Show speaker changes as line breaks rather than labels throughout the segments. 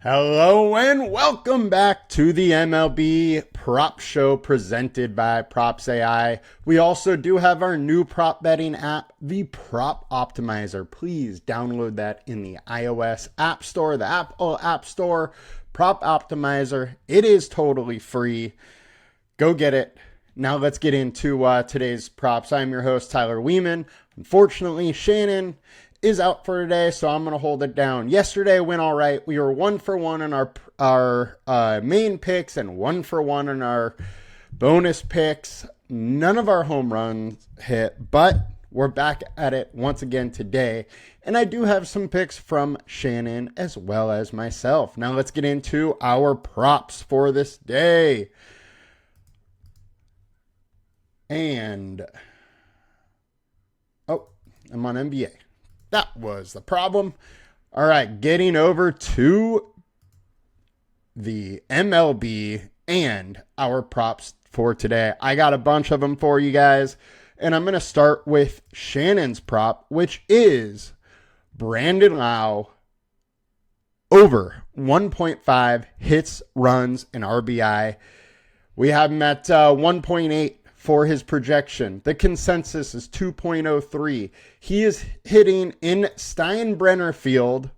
Hello and welcome back to the MLB Prop Show presented by Props AI. We also do have our new prop betting app, the Prop Optimizer. Please download that in the iOS App Store, the Apple App Store. Prop Optimizer. It is totally free. Go get it. Now let's get into today's props. I'm your host, Tyler Wiemann. Unfortunately, Shannon is out for today, so I'm going to hold it down. Yesterday went all right. We were 1 for 1 in our main picks and 1 for 1 in our bonus picks. None of our home runs hit, but we're back at it once again today. And I do have some picks from Shannon as well as myself. Now let's get into our props for this day. And, I'm on NBA. That was the problem. All right, getting over to the MLB and our props for today. I got a bunch of them for you guys, and I'm going to start with Shannon's prop, which is Brandon Lowe over 1.5 hits, runs, and RBI. We have him at 1.8. For his projection. The consensus is 2.03. He is hitting in Steinbrenner Field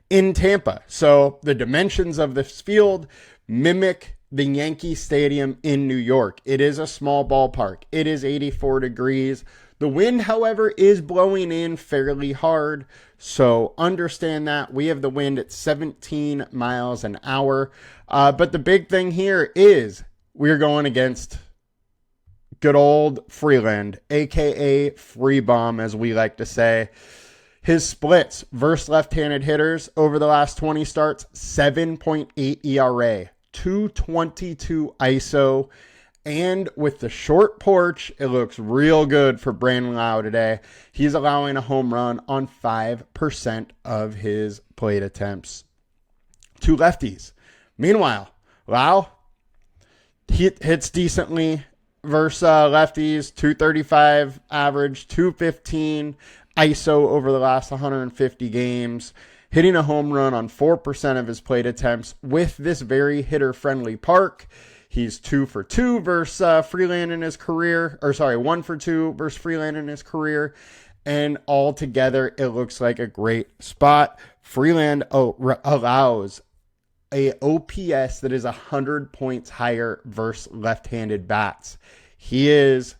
in Tampa. So the dimensions of this field mimic the Yankee Stadium in New York. It is a small ballpark. It is 84 degrees. The wind, however, is blowing in fairly hard. So understand that. We have the wind at 17 miles an hour. But the big thing here is we're going against good old Freeland, a.k.a. Free Bomb, as we like to say. His splits versus left-handed hitters over the last 20 starts, 7.8 ERA, 222 ISO, and with the short porch, it looks real good for Brandon Lowe today. He's allowing a home run on 5% of his plate attempts to lefties. Meanwhile, Lowe hits decently versus lefties, 235 average, 215 ISO over the last 150 games, hitting a home run on 4% of his plate attempts with this very hitter-friendly park. He's 2 for 2 versus Freeland in his career, 1 for 2 versus Freeland in his career, and altogether it looks like a great spot. Freeland allows a OPS that is 100 points higher versus left-handed bats. He has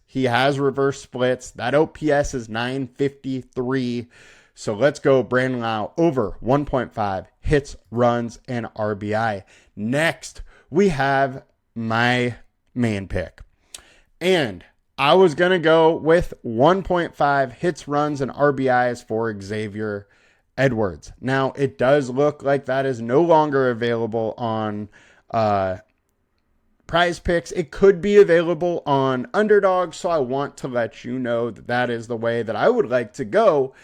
reverse splits. That OPS is 953. So let's go Brandon Lowe over 1.5 hits, runs, and RBI. Next, we have my main pick. And I was going to go with 1.5 hits, runs, and RBIs for Xavier Edwards. Now, it does look like that is no longer available on PrizePicks. It could be available on Underdog, so I want to let you know that that is the way that I would like to go.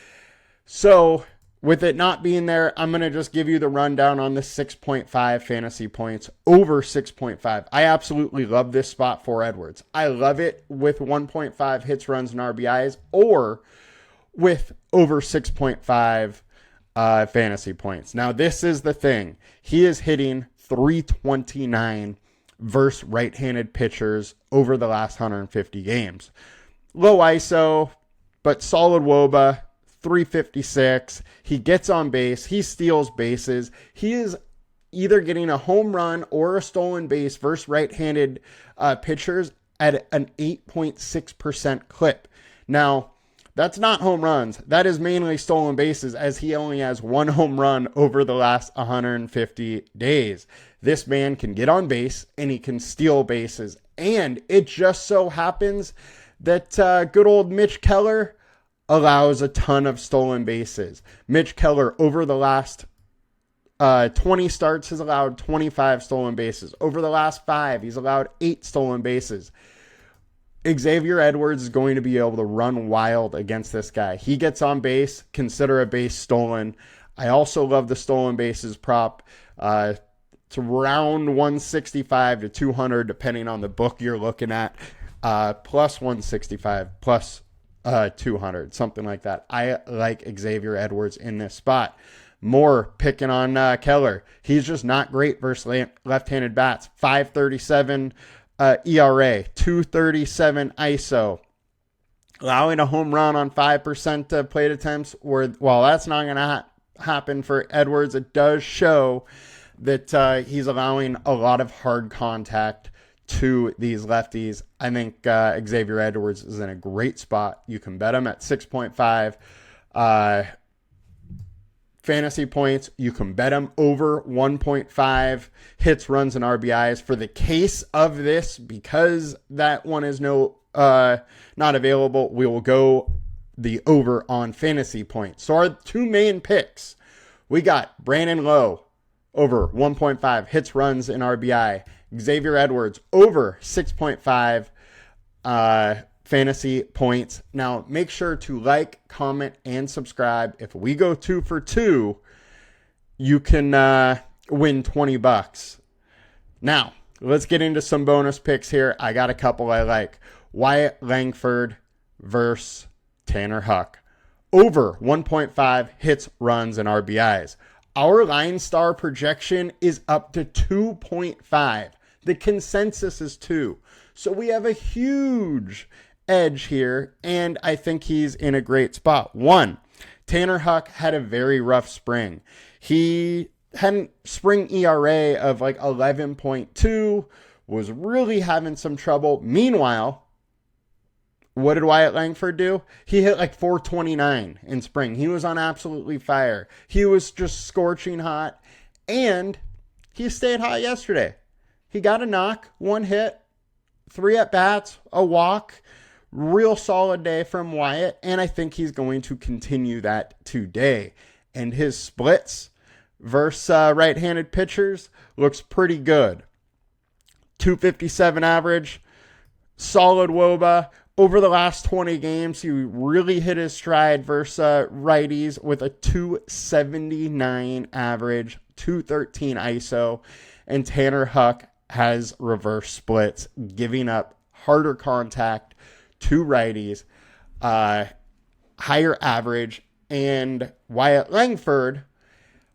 So, with it not being there, I'm going to just give you the rundown on the 6.5 fantasy points over 6.5. I absolutely love this spot for Edwards. I love it with 1.5 hits, runs, and RBIs, or with over 6.5 fantasy points. Now, this is the thing. He is hitting 329 versus right-handed pitchers over the last 150 games. Low ISO, but solid WOBA, 356. He gets on base. He steals bases. He is either getting a home run or a stolen base versus right-handed pitchers at an 8.6% clip. Now, that's not home runs. That is mainly stolen bases, as he only has one home run over the last 150 days. This man can get on base and he can steal bases. And it just so happens that good old Mitch Keller allows a ton of stolen bases. Mitch Keller over the last 20 starts has allowed 25 stolen bases. Over the last 5, he's allowed 8 stolen bases. Xavier Edwards is going to be able to run wild against this guy. He gets on base, consider a base stolen. I also love the stolen bases prop. It's around 165 to 200, depending on the book you're looking at. Plus 165, plus 200, something like that. I like Xavier Edwards in this spot. more picking on Keller. He's just not great versus left-handed bats. 5.37 ERA, 2.37 ISO. Allowing a home run on 5% of plate attempts. While that's not going to happen for Edwards, it does show that he's allowing a lot of hard contact to these lefties. I think Xavier Edwards is in a great spot. You can bet him at 6.5 fantasy points. You can bet him over 1.5 hits, runs, and RBIs. For the case of this, because that one is not available, we will go the over on fantasy points. So our two main picks, we got Brandon Lowe over 1.5 hits, runs, and RBI. Xavier Edwards over 6.5 fantasy points. Now, make sure to like, comment, and subscribe. If we go 2 for 2, you can win $20. Now, let's get into some bonus picks here. I got a couple I like. Wyatt Langford versus Tanner Huck. Over 1.5 hits, runs, and RBIs. Our LineStar projection is up to 2.5. The consensus is 2. So we have a huge edge here, and I think he's in a great spot. 1, Tanner Huck had a very rough spring. He had a spring ERA of like 11.2, was really having some trouble. Meanwhile, what did Wyatt Langford do? He hit like 429 in spring. He was on absolutely fire. He was just scorching hot, and he stayed hot yesterday. He got a knock, 1 hit, 3 at-bats, a walk. Real solid day from Wyatt, and I think he's going to continue that today. And his splits versus right-handed pitchers looks pretty good. 257 average, solid WOBA. Over the last 20 games, he really hit his stride versus righties with a 279 average, 213 ISO, and Tanner Huck has reverse splits, giving up harder contact to righties, higher average. And Wyatt Langford,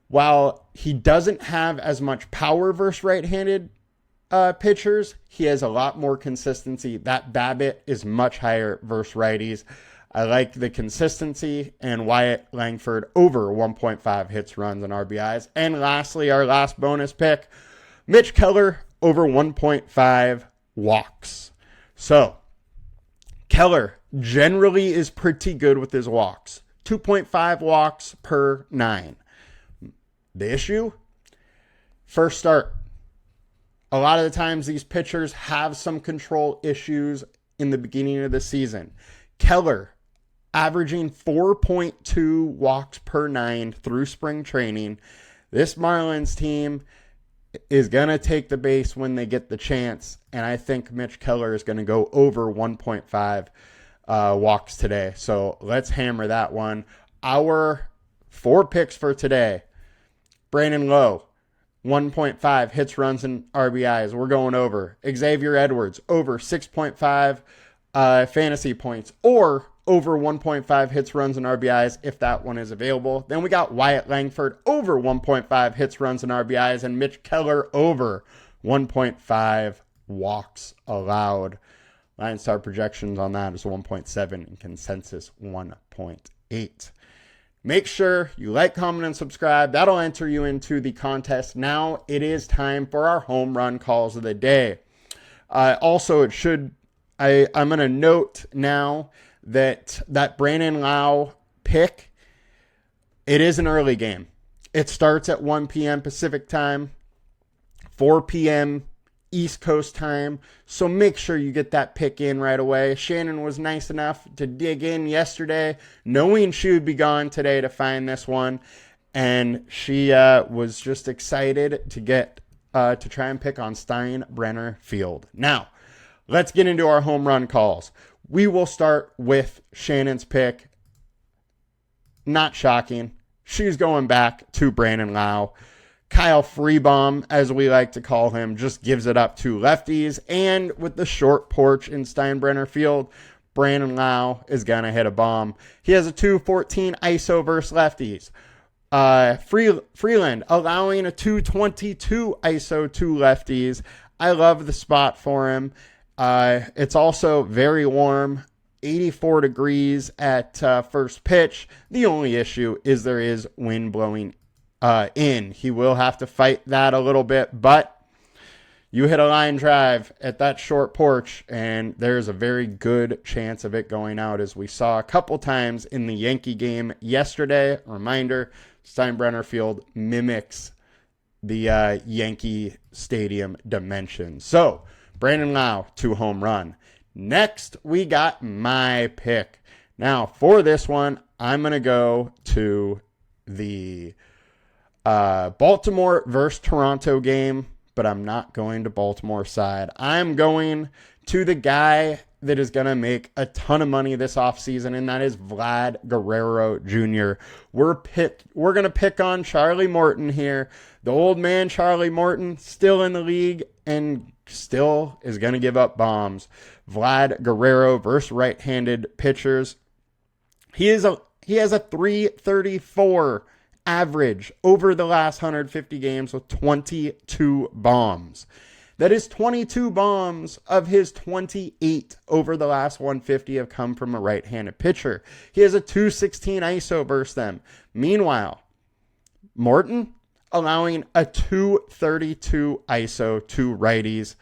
while he doesn't have as much power versus right-handed pitchers, he has a lot more consistency. That BABIP is much higher versus righties. I like the consistency, and Wyatt Langford over 1.5 hits, runs, and RBIs. And lastly, our last bonus pick, Mitch Keller over 1.5 walks. So Keller generally is pretty good with his walks. 2.5 walks per 9. The issue? First start. A lot of the times these pitchers have some control issues in the beginning of the season. Keller averaging 4.2 walks per 9 through spring training. This Marlins team is going to take the base when they get the chance, and I think Mitch Keller is going to go over 1.5 walks today. So let's hammer that one. Our 4 picks for today: Brandon Lowe, 1.5 hits, runs, and RBIs. We're going over. Xavier Edwards, over 6.5 fantasy points, or over 1.5 hits, runs, and RBIs if that one is available. Then we got Wyatt Langford over 1.5 hits, runs, and RBIs, and Mitch Keller over 1.5 walks allowed. LineStar projections on that is 1.7 and consensus 1.8. Make sure you like, comment, and subscribe. That'll enter you into the contest. Now it is time for our home run calls of the day. Also, I'm going to note now that Brandon Lowe pick, it is an early game. It starts at 1 p.m. Pacific time, 4 p.m. East Coast time. So make sure you get that pick in right away. Shannon was nice enough to dig in yesterday, knowing she would be gone today to find this one. And she was just excited to get to try and pick on Steinbrenner Field. Now, let's get into our home run calls. We will start with Shannon's pick. Not shocking. She's going back to Brandon Lowe. Kyle Freebaum, as we like to call him, just gives it up to lefties. And with the short porch in Steinbrenner Field, Brandon Lowe is going to hit a bomb. He has a 214 ISO versus lefties. Freeland allowing a 222 ISO to lefties. I love the spot for him. It's also very warm, 84 degrees at first pitch. The only issue is there is wind blowing in. He will have to fight that a little bit, but you hit a line drive at that short porch, and there's a very good chance of it going out, as we saw a couple times in the Yankee game yesterday. Reminder, Steinbrenner Field mimics the Yankee Stadium dimensions. So, Brandon Lowe, 2 home run. Next, we got my pick. Now, for this one, I'm going to go to the Baltimore versus Toronto game, but I'm not going to Baltimore side. I'm going to the guy that is going to make a ton of money this offseason, and that is Vlad Guerrero Jr. We're going to pick on Charlie Morton here. The old man Charlie Morton, still in the league and still is going to give up bombs. Vlad Guerrero versus right-handed pitchers. He has a 334 average over the last 150 games with 22 bombs. That is 22 bombs of his 28 over the last 150 have come from a right-handed pitcher. He has a 216 ISO versus them. Meanwhile, Morton allowing a 232 ISO to righties.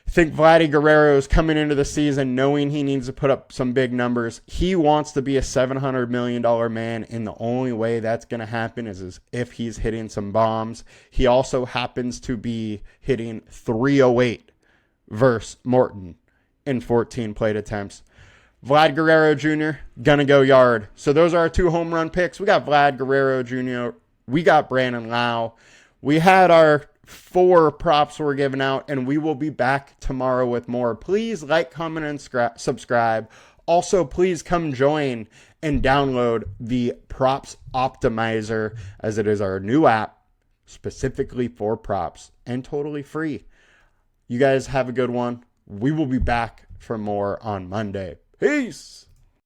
I think Vladdy Guerrero is coming into the season knowing he needs to put up some big numbers. He wants to be a $700 million man, and the only way that's going to happen is if he's hitting some bombs. He also happens to be hitting 308 versus Morton in 14 plate attempts. Vlad Guerrero Jr., gonna go yard. So those are our 2 home run picks. We got Vlad Guerrero Jr., we got Brandon Lowe. We had our 4 props we're giving out, and we will be back tomorrow with more. Please like, comment, and subscribe. Also, please come join and download the Props Optimizer, as it is our new app specifically for props and totally free. You guys have a good one. We will be back for more on Monday. Peace.